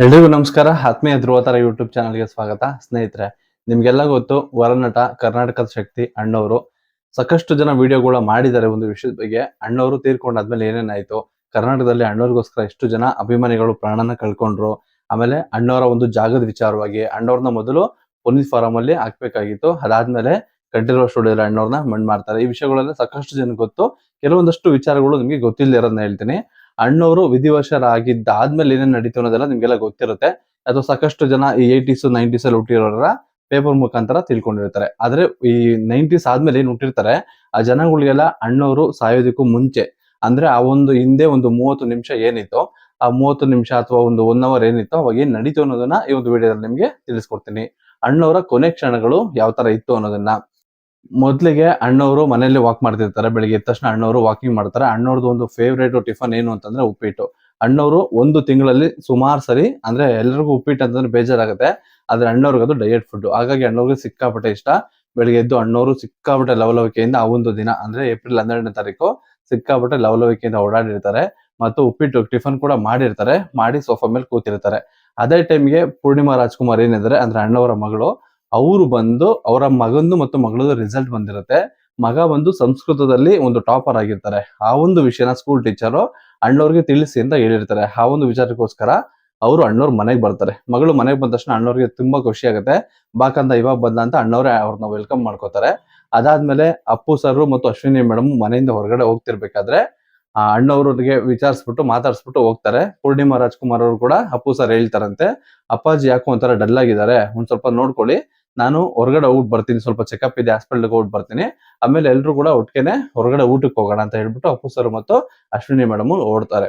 ಎಲ್ರಿಗೂ ನಮಸ್ಕಾರ. ಆತ್ಮೀಯ ಧ್ರುವತಾರ ಯೂಟ್ಯೂಬ್ ಚಾನಲ್ಗೆ ಸ್ವಾಗತ. ಸ್ನೇಹಿತರೆ, ನಿಮ್ಗೆಲ್ಲ ಗೊತ್ತು, ವರನಟ ಕರ್ನಾಟಕದ ಶಕ್ತಿ ಅಣ್ಣವರು ಸಾಕಷ್ಟು ಜನ ವಿಡಿಯೋಗಳ ಮಾಡಿದ್ದಾರೆ ಒಂದು ವಿಷಯದ ಬಗ್ಗೆ. ಅಣ್ಣವರು ತೀರ್ಕೊಂಡಾದ್ಮೇಲೆ ಏನೇನಾಯ್ತು, ಕರ್ನಾಟಕದಲ್ಲಿ ಅಣ್ಣವ್ರಿಗೋಸ್ಕರ ಎಷ್ಟು ಜನ ಅಭಿಮಾನಿಗಳು ಪ್ರಾಣನ ಕಳ್ಕೊಂಡ್ರು, ಆಮೇಲೆ ಅಣ್ಣವರ ಒಂದು ಜಾಗದ ವಿಚಾರವಾಗಿ ಅಣ್ಣವ್ರನ್ನ ಮೊದಲು ಪೊಲೀಸ್ ಫಾರಂ ಅಲ್ಲಿ ಹಾಕ್ಬೇಕಾಗಿತ್ತು, ಅದಾದ್ಮೇಲೆ ಕಂಠೀರವ ಸ್ಟುಡಿಯೋದಲ್ಲಿ ಅಣ್ಣವ್ರನ್ನ ಮಣ್ಣು ಮಾಡ್ತಾರೆ. ಈ ವಿಷಯಗಳೆಲ್ಲ ಸಾಕಷ್ಟು ಜನ ಗೊತ್ತು. ಕೆಲವೊಂದಷ್ಟು ವಿಚಾರಗಳು ನಿಮಗೆ ಗೊತ್ತಿಲ್ಲದೆ ಇರೋದನ್ನ ಹೇಳ್ತೀನಿ. ಅಣ್ಣವರು ವಿಧಿವಶರಾಗಿದ್ದಾದ್ಮೇಲೆ ಏನೇನ್ ನಡೀತು ಅನ್ನೋದೆಲ್ಲ ನಿಮ್ಗೆಲ್ಲ ಗೊತ್ತಿರುತ್ತೆ. ಅಥವಾ ಸಾಕಷ್ಟು ಜನ ಈ 80s 90s ಅಲ್ಲಿ ಹುಟ್ಟಿರೋರ ಪೇಪರ್ ಮುಖಾಂತರ ತಿಳ್ಕೊಂಡಿರ್ತಾರೆ. ಆದ್ರೆ ಈ 90s ಆದ್ಮೇಲೆ ಏನ್ ಹುಟ್ಟಿರ್ತಾರೆ ಆ ಜನಗಳಿಗೆಲ್ಲ ಅಣ್ಣವರು ಸಾಯೋದಕ್ಕೂ ಮುಂಚೆ, ಅಂದ್ರೆ ಆ ಒಂದು ಹಿಂದೆ ಒಂದು 30 ನಿಮಿಷ ಏನಿತ್ತು, ಆ 30 ನಿಮಿಷ ಅಥವಾ ಒಂದು 1 ಅವರ್ ಏನಿತ್ತು ಅವಾಗ ಏನ್ ನಡೀತು ಅನ್ನೋದನ್ನ ಈ ಒಂದು ವಿಡಿಯೋದಲ್ಲಿ ನಿಮ್ಗೆ ತಿಳಿಸ್ಕೊಡ್ತೀನಿ. ಅಣ್ಣವರ ಕೊನೆ ಕ್ಷಣಗಳು ಯಾವ ತರ ಇತ್ತು ಅನ್ನೋದನ್ನ. ಮೊದ್ಲಿಗೆ ಅಣ್ಣವರು ಮನೆಯಲ್ಲಿ ವಾಕ್ ಮಾಡ್ತಿರ್ತಾರೆ. ಬೆಳಿಗ್ಗೆ ಎದ್ದ ತಕ್ಷಣ ಅಣ್ಣವರು ವಾಕಿಂಗ್ ಮಾಡ್ತಾರೆ. ಅಣ್ಣವ್ರದ್ದು ಒಂದು ಫೇವ್ರೇಟ್ ಟಿಫನ್ ಏನು ಅಂತಂದ್ರೆ ಉಪ್ಪಿಟ್ಟು. ಅಣ್ಣವರು ಒಂದು ತಿಂಗಳಲ್ಲಿ ಸುಮಾರು ಸರಿ, ಅಂದ್ರೆ ಎಲ್ರಿಗೂ ಉಪ್ಪಿಟ್ಟು ಅಂತಂದ್ರೆ ಬೇಜಾರಾಗುತ್ತೆ, ಆದ್ರೆ ಅಣ್ಣವ್ರಿಗೆ ಅದು ಡಯಟ್ ಫುಡ್. ಹಾಗಾಗಿ ಅಣ್ಣವ್ರಿಗೆ ಸಿಕ್ಕಾಪಟ್ಟೆ ಇಷ್ಟ. ಬೆಳಿಗ್ಗೆ ಎದ್ದು ಅಣ್ಣವರು ಸಿಕ್ಕಾಪಟ್ಟೆ ಲವಲವಿಕೆಯಿಂದ ಆ ಒಂದು ದಿನ ಅಂದ್ರೆ ಏಪ್ರಿಲ್ 12ನೇ ತಾರೀಕು ಸಿಕ್ಕಾಪಟ್ಟೆ ಲವಲವಿಕೆಯಿಂದ ಓಡಾಡಿರ್ತಾರೆ. ಮತ್ತು ಉಪ್ಪಿಟ್ಟು ಟಿಫನ್ ಕೂಡ ಮಾಡಿರ್ತಾರೆ. ಮಾಡಿ ಸೋಫಾ ಮೇಲೆ ಕೂತಿರ್ತಾರೆ. ಅದೇ ಟೈಮ್ಗೆ ಪೂರ್ಣಿಮಾ ರಾಜ್ಕುಮಾರ್ ಏನಿದ್ದಾರೆ ಅಂದ್ರೆ ಅಣ್ಣವರ ಮಗಳು, ಅವರು ಬಂದು ಅವರ ಮಗಂದು ಮತ್ತು ಮಗಳದ್ದು ರಿಸಲ್ಟ್ ಬಂದಿರುತ್ತೆ. ಮಗ ಬಂದು ಸಂಸ್ಕೃತದಲ್ಲಿ ಒಂದು ಟಾಪರ್ ಆಗಿರ್ತಾರೆ. ಆ ಒಂದು ವಿಷಯನ ಸ್ಕೂಲ್ ಟೀಚರು ಅಣ್ಣವ್ರಿಗೆ ತಿಳಿಸಿ ಅಂತ ಹೇಳಿರ್ತಾರೆ. ಆ ಒಂದು ವಿಚಾರಕ್ಕೋಸ್ಕರ ಅವರು ಅಣ್ಣವ್ರ ಮನೆಗೆ ಬರ್ತಾರೆ. ಮಗಳು ಮನೆಗೆ ಬಂದ ತಕ್ಷಣ ಅಣ್ಣವ್ರಿಗೆ ತುಂಬಾ ಖುಷಿ ಆಗುತ್ತೆ. ಬಾಕಂದ ಇವಾಗ ಬಂದ ಅಂತ ಅಣ್ಣವ್ರೆ ಅವ್ರನ್ನ ವೆಲ್ಕಮ್ ಮಾಡ್ಕೋತಾರೆ. ಅದಾದ್ಮೇಲೆ ಅಪ್ಪು ಸರ್ ಮತ್ತು ಅಶ್ವಿನಿ ಮೇಡಮ್ ಮನೆಯಿಂದ ಹೊರಗಡೆ ಹೋಗ್ತಿರ್ಬೇಕಾದ್ರೆ ಅಣ್ಣವ್ರಿಗೆ ವಿಚಾರಿಸ್ಬಿಟ್ಟು ಮಾತಾಡ್ಸ್ಬಿಟ್ಟು ಹೋಗ್ತಾರೆ. ಪೂರ್ಣಿಮಾ ರಾಜ್ಕುಮಾರ್ ಅವರು ಕೂಡ ಅಪ್ಪು ಸರ್ ಹೇಳ್ತಾರಂತೆ, ಅಪ್ಪಾಜಿ ಯಾಕೋ ಒಂಥರ ಡಲ್ ಆಗಿದ್ದಾರೆ, ಒಂದ್ ಸ್ವಲ್ಪ ನೋಡ್ಕೊಳ್ಳಿ, ನಾನು ಹೊರಗಡೆ ಹೋಗ್ಬಿಟ್ಟು ಬರ್ತೀನಿ, ಸ್ವಲ್ಪ ಚೆಕಪ್ ಇದೆ, ಹಾಸ್ಪಿಟಲ್ಗೆ ಹೋಗ್ಬಿಟ್ಟು ಬರ್ತೀನಿ, ಆಮೇಲೆ ಎಲ್ರು ಕೂಡ ಒಟ್ಟಿಗೆನೆ ಹೊರಗಡೆ ಊಟಕ್ಕೆ ಹೋಗೋಣ ಅಂತ ಹೇಳ್ಬಿಟ್ಟು ಅಪ್ಪು ಸರ್ ಮತ್ತು ಅಶ್ವಿನಿ ಮೇಡಮ್ ಓಡ್ತಾರೆ.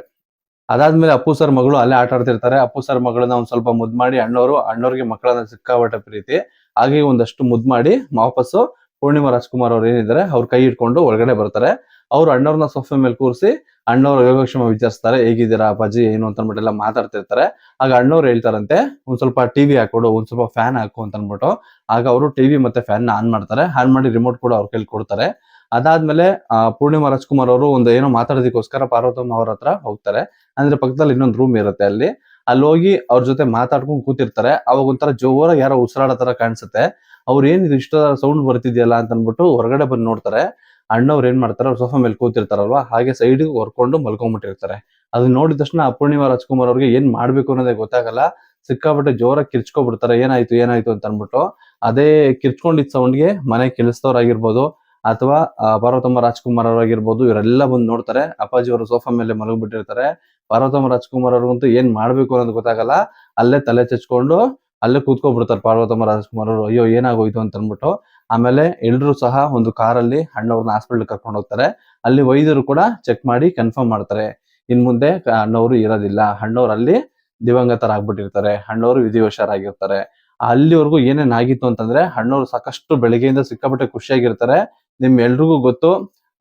ಅದಾದ್ಮೇಲೆ ಅಪ್ಪು ಸರ್ ಮಗಳು ಅಲ್ಲೇ ಆಟ ಆಡ್ತಿರ್ತಾರೆ. ಅಪ್ಪು ಸರ್ ಮಗಳನ್ನ ಒಂದ್ ಸ್ವಲ್ಪ ಮುದ್ ಮಾಡಿ ಅಣ್ಣವ್ರಿಗೆ ಮಕ್ಕಳನ್ನ ಸಿಕ್ಕಾಪಟ್ಟೆ ಪ್ರೀತಿ, ಹಾಗೆ ಒಂದಷ್ಟು ಮುದ್ ಮಾಡಿ ವಾಪಸ್ಸು ಪೂರ್ಣಿಮಾ ರಾಜ್ಕುಮಾರ್ ಅವ್ರು ಏನಿದ್ದಾರೆ ಅವ್ರ ಕೈ ಇಟ್ಕೊಂಡು ಒಳಗಡೆ ಬರ್ತಾರೆ. ಅವ್ರು ಅಣ್ಣವ್ರನ್ನ ಸೋಫೆ ಮೇಲೆ ಕೂರಿಸಿ ಅಣ್ಣವ್ರ ಯೋಗಕ್ಷೇಮ ವಿಚಾರಿಸ್ತಾರೆ. ಹೇಗಿದ್ದೀರಾ ಅಪ್ಪಾಜಿ ಏನು ಅಂತ ಅಂದ್ಬಿಟ್ಟು ಎಲ್ಲ ಮಾತಾಡ್ತಿರ್ತಾರೆ. ಆಗ ಅಣ್ಣವ್ರು ಹೇಳ್ತಾರಂತೆ, ಒಂದ್ ಸ್ವಲ್ಪ ಟಿವಿ ಹಾಕೊಡು, ಒಂದ್ ಸ್ವಲ್ಪ ಫ್ಯಾನ್ ಹಾಕು ಅಂತ ಅಂದ್ಬಿಟ್ಟು. ಆಗ ಅವರು ಟಿವಿ ಮತ್ತೆ ಫ್ಯಾನ್ ಆನ್ ಮಾಡ್ತಾರೆ. ಆನ್ ಮಾಡಿ ರಿಮೋಟ್ ಕೂಡ ಅವ್ರ ಕೈಲಿ ಕೊಡ್ತಾರೆ. ಅದಾದ್ಮೇಲೆ ಪೂರ್ಣಿಮಾ ರಾಜ್ಕುಮಾರ್ ಅವರು ಒಂದು ಏನೋ ಮಾತಾಡೋದಕ್ಕೋಸ್ಕರ ಪಾರ್ವತಮ್ಮ ಅವ್ರ ಹತ್ರ ಹೋಗ್ತಾರೆ. ಅಂದ್ರೆ ಪಕ್ಕದಲ್ಲಿ ಇನ್ನೊಂದು ರೂಮ್ ಇರುತ್ತೆ. ಅಲ್ಲಿ ಹೋಗಿ ಅವ್ರ ಜೊತೆ ಮಾತಾಡ್ಕೊಂಡು ಕೂತಿರ್ತಾರೆ. ಅವಾಗ ಒಂಥರ ಜೋರಾಗಿ ಯಾರೋ ಉಸಿರಾಡೋ ತರ ಕಾಣಿಸುತ್ತೆ. ಅವ್ರು ಏನಿದು ಇಷ್ಟ ಸೌಂಡ್ ಬರ್ತಿದ್ಯಲ್ಲ ಅಂತ ಅಂದ್ಬಿಟ್ಟು ಹೊರಗಡೆ ಬಂದು ನೋಡ್ತಾರೆ. ಅಣ್ಣವ್ರು ಏನ್ ಮಾಡ್ತಾರೆ, ಅವ್ರು ಸೋಫಾ ಮೇಲೆ ಕೂತಿರ್ತಾರಲ್ವಾ, ಹಾಗೆ ಸೈಡ್ ಹೊರ್ಕೊಂಡು ಮಲ್ಕೊಂಡ್ಬಿಟ್ಟಿರ್ತಾರೆ. ಅದನ್ನ ನೋಡಿದ ತಕ್ಷಣ ಪೂರ್ಣಿಮಾ ರಾಜ್ಕುಮಾರ್ ಅವ್ರಿಗೆ ಏನ್ ಮಾಡ್ಬೇಕು ಅನ್ನೋದೇ ಗೊತ್ತಾಗಲ್ಲ. ಸಿಕ್ಕಾಪಟ್ಟೆ ಜೋರಾಗಿ ಕಿರ್ಚ್ಕೊಬಿಡ್ತಾರೆ, ಏನಾಯ್ತು ಏನಾಯ್ತು ಅಂತ ಅನ್ಬಿಟ್ಟು. ಅದೇ ಕಿರ್ಚ್ಕೊಂಡಿದ್ ಸೌಂಡ್ಗೆ ಮನೆ ಕೆಲಸದವ್ರಾಗಿರ್ಬೋದು ಅಥವಾ ಪಾರ್ವತಮ್ಮ ರಾಜ್ಕುಮಾರ್ ಅವರಾಗಿರ್ಬೋದು, ಇವರೆಲ್ಲ ಬಂದು ನೋಡ್ತಾರೆ. ಅಪ್ಪಾಜಿ ಅವರು ಸೋಫಾ ಮೇಲೆ ಮಲಗ್ಬಿಟ್ಟಿರ್ತಾರೆ. ಪಾರ್ವತಮ್ಮ ರಾಜ್ಕುಮಾರ್ ಅವ್ರಿಗಂತೂ ಏನ್ ಮಾಡ್ಬೇಕು ಅನ್ನೋದು ಗೊತ್ತಾಗಲ್ಲ. ಅಲ್ಲೇ ತಲೆ ಚಚ್ಕೊಂಡು ಅಲ್ಲೇ ಕೂತ್ಕೊಬಿಡ್ತಾರೆ ಪಾರ್ವತಮ್ಮ ರಾಜ್ಕುಮಾರ್ ಅವರು. ಅಯ್ಯೋ ಏನಾಗೋಯ್ತು ಅಂತ ಅನ್ಬಿಟ್ಟು. ಆಮೇಲೆ ಎಲ್ರು ಸಹ ಒಂದು ಕಾರಲ್ಲಿ ಅಣ್ಣವ್ರನ್ನ ಹಾಸ್ಪಿಟಲ್ ಕರ್ಕೊಂಡು ಹೋಗ್ತಾರೆ. ಅಲ್ಲಿ ವೈದ್ಯರು ಕೂಡ ಚೆಕ್ ಮಾಡಿ ಕನ್ಫರ್ಮ್ ಮಾಡ್ತಾರೆ, ಇನ್ ಮುಂದೆ ಅಣ್ಣವರು ಇರೋದಿಲ್ಲ, ಅಣ್ಣವ್ರು ಅಲ್ಲಿ ದಿವಂಗತರಾಗ್ಬಿಟ್ಟಿರ್ತಾರೆ, ಅಣ್ಣವರು ವಿಧಿವಶರಾಗಿರ್ತಾರೆ. ಅಲ್ಲಿವರೆಗೂ ಏನೇನ್ ಆಗಿತ್ತು ಅಂತಂದ್ರೆ, ಅಣ್ಣವ್ರು ಸಾಕಷ್ಟು ಬೆಳಿಗ್ಗೆಯಿಂದ ಸಿಕ್ಕಾಪಟ್ಟೆ ಖುಷಿಯಾಗಿರ್ತಾರೆ. ನಿಮ್ ಎಲ್ರಿಗೂ ಗೊತ್ತು,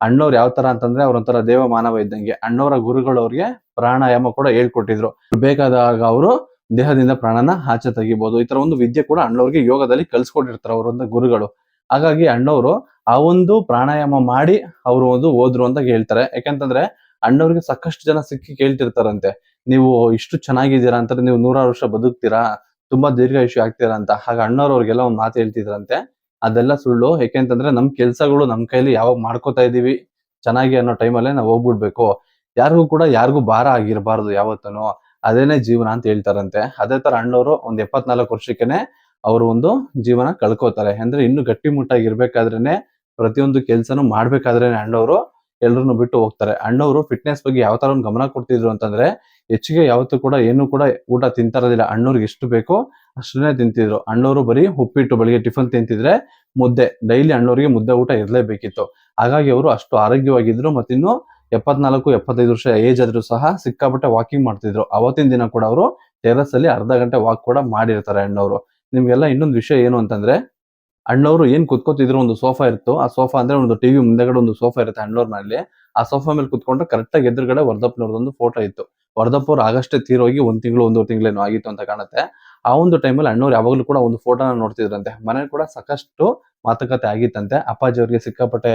ಅಣ್ಣವ್ರು ಯಾವ ತರ ಅಂತಂದ್ರೆ ಅವ್ರೊಂಥರ ದೇವ ಮಾನವ ಇದ್ದಂಗೆ. ಅಣ್ಣವರ ಗುರುಗಳು ಅವ್ರಿಗೆ ಪ್ರಾಣಾಯಾಮ ಕೂಡ ಹೇಳ್ಕೊಟ್ಟಿದ್ರು. ಬೇಕಾದಾಗ ಅವರು ದೇಹದಿಂದ ಪ್ರಾಣನ ಆಚೆ ತೆಗಿಬಹುದು. ಈ ತರ ಒಂದು ವಿದ್ಯೆ ಕೂಡ ಅಣ್ಣವ್ರಿಗೆ ಯೋಗದಲ್ಲಿ ಕಲ್ಸ್ಕೊಟ್ಟಿರ್ತಾರೆ ಅವರೊಂದು ಗುರುಗಳು. ಹಾಗಾಗಿ ಅಣ್ಣವರು ಆ ಒಂದು ಪ್ರಾಣಾಯಾಮ ಮಾಡಿ ಅವರು ಒಂದು ಹೋದ್ರು ಅಂತ ಹೇಳ್ತಾರೆ. ಯಾಕಂತಂದ್ರೆ ಅಣ್ಣವ್ರಿಗೆ ಸಾಕಷ್ಟು ಜನ ಸಿಕ್ಕಿ ಕೇಳ್ತಿರ್ತಾರಂತೆ, ನೀವು ಇಷ್ಟು ಚೆನ್ನಾಗಿದ್ದೀರಾ ಅಂತಾರೆ, ನೀವು 100 ವರ್ಷ ಬದುಕ್ತೀರಾ, ತುಂಬಾ ದೀರ್ಘಾಯುಷ್ಯ ಆಗ್ತೀರಾ ಅಂತ. ಹಾಗ ಅಣ್ಣವ್ರು ಅವ್ರಿಗೆಲ್ಲ ಒಂದ್ ಮಾತು ಹೇಳ್ತಿದ್ರಂತೆ, ಅದೆಲ್ಲ ಸುಳ್ಳು. ಯಾಕೆಂತಂದ್ರೆ ನಮ್ ಕೆಲ್ಸಗಳು ನಮ್ ಕೈಲಿ ಯಾವಾಗ ಮಾಡ್ಕೋತಾ ಇದೀವಿ ಚೆನ್ನಾಗಿ ಅನ್ನೋ ಟೈಮಲ್ಲೇ ನಾವು ಹೋಗ್ಬಿಡ್ಬೇಕು. ಯಾರಿಗೂ ಭಾರ ಆಗಿರಬಾರ್ದು ಯಾವತ್ತೂನು. ಅದೇನೇ ಜೀವನ ಅಂತ ಹೇಳ್ತಾರಂತೆ. ಅದೇ ತರ ಅಣ್ಣವರು ಒಂದ್ 74 ವರ್ಷಕ್ಕೆನೆ ಅವರು ಒಂದು ಜೀವನ ಕಳ್ಕೋತಾರೆ. ಅಂದ್ರೆ ಇನ್ನು ಗಟ್ಟಿಮುಟ್ಟಾಗಿರ್ಬೇಕಾದ್ರೇನೆ, ಪ್ರತಿಯೊಂದು ಕೆಲ್ಸನೂ ಮಾಡ್ಬೇಕಾದ್ರೇನೆ ಅಣ್ಣವರು ಎಲ್ರನ್ನು ಬಿಟ್ಟು ಹೋಗ್ತಾರೆ. ಅಣ್ಣವರು ಫಿಟ್ನೆಸ್ ಬಗ್ಗೆ ಯಾವ ತರ ಒಂದು ಗಮನ ಕೊಡ್ತಿದ್ರು ಅಂತಂದ್ರೆ, ಹೆಚ್ಚಿಗೆ ಯಾವತ್ತೂ ಕೂಡ ಏನು ಕೂಡ ಊಟ ತಿಂತಾರದಿಲ್ಲ. ಅಣ್ಣವ್ರಿಗೆ ಎಷ್ಟು ಬೇಕೋ ಅಷ್ಟನ್ನೇ ತಿಂತಿದ್ರು. ಅಣ್ಣವರು ಬರೀ ಉಪ್ಪಿಟ್ಟು ಬೆಳಿಗ್ಗೆ ಟಿಫನ್ ತಿಂತಿದ್ರೆ, ಮುದ್ದೆ ಡೈಲಿ ಅಣ್ಣವ್ರಿಗೆ ಮುದ್ದೆ ಊಟ ಇರ್ಲೇಬೇಕಿತ್ತು. ಹಾಗಾಗಿ ಅವರು ಅಷ್ಟು ಆರೋಗ್ಯವಾಗಿದ್ರು. ಮತ್ತಿನ್ನು 74 75 ವರ್ಷ ಏಜ್ ಆದ್ರೂ ಸಹ ಸಿಕ್ಕಾಪಟ್ಟೆ ವಾಕಿಂಗ್ ಮಾಡ್ತಿದ್ರು. ಅವತ್ತಿನ ದಿನ ಕೂಡ ಅವರು ಟೆರಸ್ ಅಲ್ಲಿ ಅರ್ಧ ಗಂಟೆ ವಾಕ್ ಕೂಡ ಮಾಡಿರ್ತಾರೆ ಅಣ್ಣವರು. ನಿಮ್ಗೆಲ್ಲ ಇನ್ನೊಂದು ವಿಷಯ ಏನು ಅಂತಂದ್ರೆ, ಅಣ್ಣವರು ಏನ್ ಕುತ್ಕೋತಿದ್ರು, ಒಂದು ಸೋಫಾ ಇತ್ತು. ಆ ಸೋಫಾ ಅಂದ್ರೆ ಒಂದು ಟಿವಿ ಮುಂದೆಗಡೆ ಒಂದು ಸೋಫಾ ಇರುತ್ತೆ ಅಣ್ಣವ್ರ ಮನೇಲಿ. ಆ ಸೋಫಾ ಮೇಲೆ ಕುತ್ಕೊಂಡ್ರೆ ಕರೆಕ್ಟ್ ಆಗಿ ಎದುರುಗಡೆ ವರ್ಧಪ್ಪನವ್ರದೊಂದು ಫೋಟೋ ಇತ್ತು. ವರ್ಧಪ್ಪ ಅವ್ರು ಆಗಷ್ಟೇ ತೀರೋಗಿ 1 ತಿಂಗಳು 1.5 ತಿಂಗಳೇನೋ ಆಗಿತ್ತು ಅಂತ ಕಾಣುತ್ತೆ. ಆ ಒಂದು ಟೈಮಲ್ಲಿ ಅಣ್ಣವ್ರು ಯಾವಾಗ್ಲೂ ಕೂಡ ಒಂದು ಫೋಟೋನ ನೋಡ್ತಿದ್ರಂತೆ. ಮನೇಲಿ ಕೂಡ ಸಾಕಷ್ಟು ಮಾತುಕತೆ ಆಗಿತ್ತಂತೆ. ಅಪ್ಪಾಜಿ ಅವ್ರಿಗೆ ಸಿಕ್ಕಾಪಟ್ಟೆ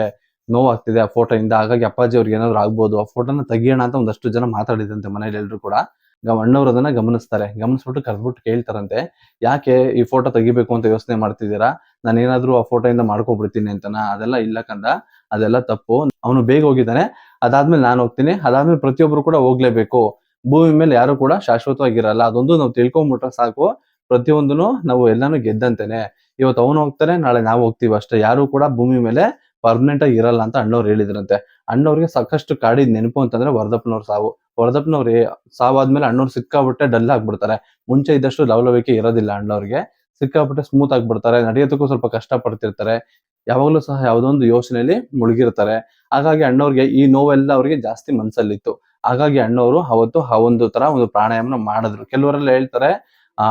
ನೋವಾಗ್ತಿದೆ ಆ ಫೋಟೋ ಇಂದ, ಹಾಗಾಗಿ ಅಪ್ಪಾಜಿ ಅವ್ರಿಗೆ ಏನಾದ್ರು ಆಗ್ಬೋದು, ಆ ಫೋಟೋನ ತೆಗಿಯೋಣ ಅಂತ ಒಂದಷ್ಟು ಜನ ಮಾತಾಡಿದಂತೆ ಮನೇಲಿ ಎಲ್ರು ಕೂಡ. ಅಣ್ಣವ್ರು ಅದನ್ನ ಗಮನಿಸ್ತಾರೆ. ಗಮನಿಸ್ಬಿಟ್ಟು ಕರೆದ್ಬಿಟ್ಟು ಕೇಳ್ತಾರಂತೆ, ಯಾಕೆ ಈ ಫೋಟೋ ತೆಗಿಬೇಕು ಅಂತ ಯೋಚನೆ ಮಾಡ್ತಿದ್ದೀರಾ? ನಾನೇನಾದ್ರೂ ಆ ಫೋಟೋ ಇಂದ ಮಾಡ್ಕೊಬಿಡ್ತೀನಿ ಅಂತನಾ? ಅದೆಲ್ಲ ಇಲ್ಲ ಕಂದ, ಅದೆಲ್ಲ ತಪ್ಪು. ಅವನು ಬೇಗ ಹೋಗಿದ್ದಾನೆ, ಅದಾದ್ಮೇಲೆ ನಾನು ಹೋಗ್ತೀನಿ, ಅದಾದ್ಮೇಲೆ ಪ್ರತಿಯೊಬ್ರು ಕೂಡ ಹೋಗ್ಲೇಬೇಕು. ಭೂಮಿ ಮೇಲೆ ಯಾರು ಕೂಡ ಶಾಶ್ವತವಾಗಿರಲ್ಲ, ಅದೊಂದು ನಾವು ತಿಳ್ಕೊಂಡ್ಬಿಟ್ರೆ ಸಾಕು. ಪ್ರತಿಯೊಂದನು ನಾವು ಎಲ್ಲಾನು ಗೆದ್ದಂತೆನೆ. ಇವತ್ತು ಅವನು ಹೋಗ್ತಾನೆ, ನಾಳೆ ನಾವು ಹೋಗ್ತೀವಿ ಅಷ್ಟೇ. ಯಾರು ಕೂಡ ಭೂಮಿ ಮೇಲೆ ಪರ್ಮನೆಂಟ್ ಆಗಿ ಇರಲ್ಲ ಅಂತ ಅಣ್ಣವ್ರು ಹೇಳಿದ್ರಂತೆ. ಅಣ್ಣವ್ರಿಗೆ ಸಾಕಷ್ಟು ಕಾಡಿದ ನೆನಪು ಅಂತಂದ್ರೆ ವರದಪ್ಪನವ್ರ ಸಾವು. ವರದಪ್ಪನವ್ರು ಸಾವಾದ್ಮೇಲೆ ಅಣ್ಣವ್ರು ಸಿಕ್ಕಾಬಿಟ್ಟೆ ಡಲ್ ಆಗ್ಬಿಡ್ತಾರೆ. ಮುಂಚೆ ಇದ್ದಷ್ಟು ಲವಲವಿಕೆ ಇರೋದಿಲ್ಲ ಅಣ್ಣವ್ರಿಗೆ. ಸಿಕ್ಕಾಬಿಟ್ಟೆ ಸ್ಮೂತ್ ಆಗ್ಬಿಡ್ತಾರೆ. ನಡೆಯೋದಕ್ಕೂ ಸ್ವಲ್ಪ ಕಷ್ಟ ಪಡ್ತಿರ್ತಾರೆ. ಯಾವಾಗ್ಲೂ ಸಹ ಯಾವುದೋ ಒಂದು ಯೋಚನೆಯಲ್ಲಿ ಮುಳುಗಿರ್ತಾರೆ. ಹಾಗಾಗಿ ಅಣ್ಣವ್ರಿಗೆ ಈ ನೋವೆಲ್ಲ ಅವ್ರಿಗೆ ಜಾಸ್ತಿ ಮನ್ಸಲ್ಲಿತ್ತು. ಹಾಗಾಗಿ ಅಣ್ಣವ್ರು ಅವತ್ತು ಆ ಒಂದು ತರ ಒಂದು ಪ್ರಾಣಾಯಾಮನ ಮಾಡಿದ್ರು. ಕೆಲವರೆಲ್ಲ ಹೇಳ್ತಾರೆ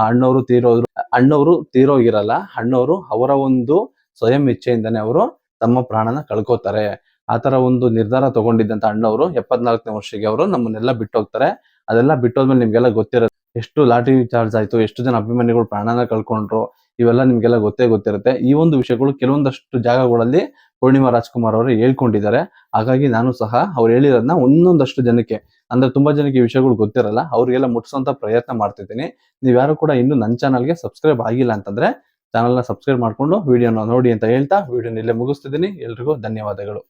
ಅಣ್ಣವ್ರು ತೀರೋದ್ರು. ಅಣ್ಣವ್ರು ತೀರೋಗಿರಲ್ಲ. ಅಣ್ಣವ್ರು ಅವರ ಒಂದು ಸ್ವಯಂ ಇಚ್ಛೆಯಿಂದಾನೆ ಅವರು ತಮ್ಮ ಪ್ರಾಣನ ಕಳ್ಕೊತಾರೆ. ಆ ತರ ಒಂದು ನಿರ್ಧಾರ ತಗೊಂಡಿದ್ದಂತ ಅಣ್ಣವ್ರು 74ನೇ ವರ್ಷಕ್ಕೆ ಅವರು ನಮ್ಮನ್ನೆಲ್ಲ ಬಿಟ್ಟು ಹೋಗ್ತಾರೆ. ಅದೆಲ್ಲ ಬಿಟ್ಟೋದ್ಮೇಲೆ ನಿಮ್ಗೆಲ್ಲ ಗೊತ್ತಿರುತ್ತೆ ಎಷ್ಟು ಲಾಠಿ ಚಾರ್ಜ್ ಆಯ್ತು, ಎಷ್ಟು ಜನ ಅಭಿಮಾನಿಗಳು ಪ್ರಾಣನ ಕಳ್ಕೊಂಡ್ರು. ಇವೆಲ್ಲ ನಿಮ್ಗೆಲ್ಲ ಗೊತ್ತಿರುತ್ತೆ. ಈ ಒಂದು ವಿಷಯಗಳು ಕೆಲವೊಂದಷ್ಟು ಜಾಗಗಳಲ್ಲಿ ಪೂರ್ಣಿಮಾ ರಾಜ್ಕುಮಾರ್ ಅವರು ಹೇಳ್ಕೊಂಡಿದ್ದಾರೆ. ಹಾಗಾಗಿ ನಾನು ಸಹ ಅವ್ರು ಹೇಳಿರೋದನ್ನ ಒಂದೊಂದಷ್ಟು ಜನಕ್ಕೆ, ಅಂದ್ರೆ ತುಂಬಾ ಜನಕ್ಕೆ ಈ ವಿಷಯಗಳು ಗೊತ್ತಿರಲ್ಲ, ಅವ್ರಿಗೆಲ್ಲ ಮುಟ್ಸೋಂತ ಪ್ರಯತ್ನ ಮಾಡ್ತಿದ್ದೀನಿ. ನೀವ್ ಯಾರು ಕೂಡ ಇನ್ನು ನನ್ನ ಚಾನಲ್ಗೆ ಸಬ್ಸ್ಕ್ರೈಬ್ ಆಗಿಲ್ಲ ಅಂತಂದ್ರೆ ಚಾನಲ್ನ ಸಬ್ಸ್ಕ್ರೈಬ್ ಮಾಡ್ಕೊಂಡು ವಿಡಿಯೋನ ನೋಡಿ ಅಂತ ಹೇಳ್ತಾ ವಿಡಿಯೋನ ಇಲ್ಲೇ ಮುಗಿಸ್ತಿದ್ದೀನಿ. ಎಲ್ರಿಗೂ ಧನ್ಯವಾದಗಳು.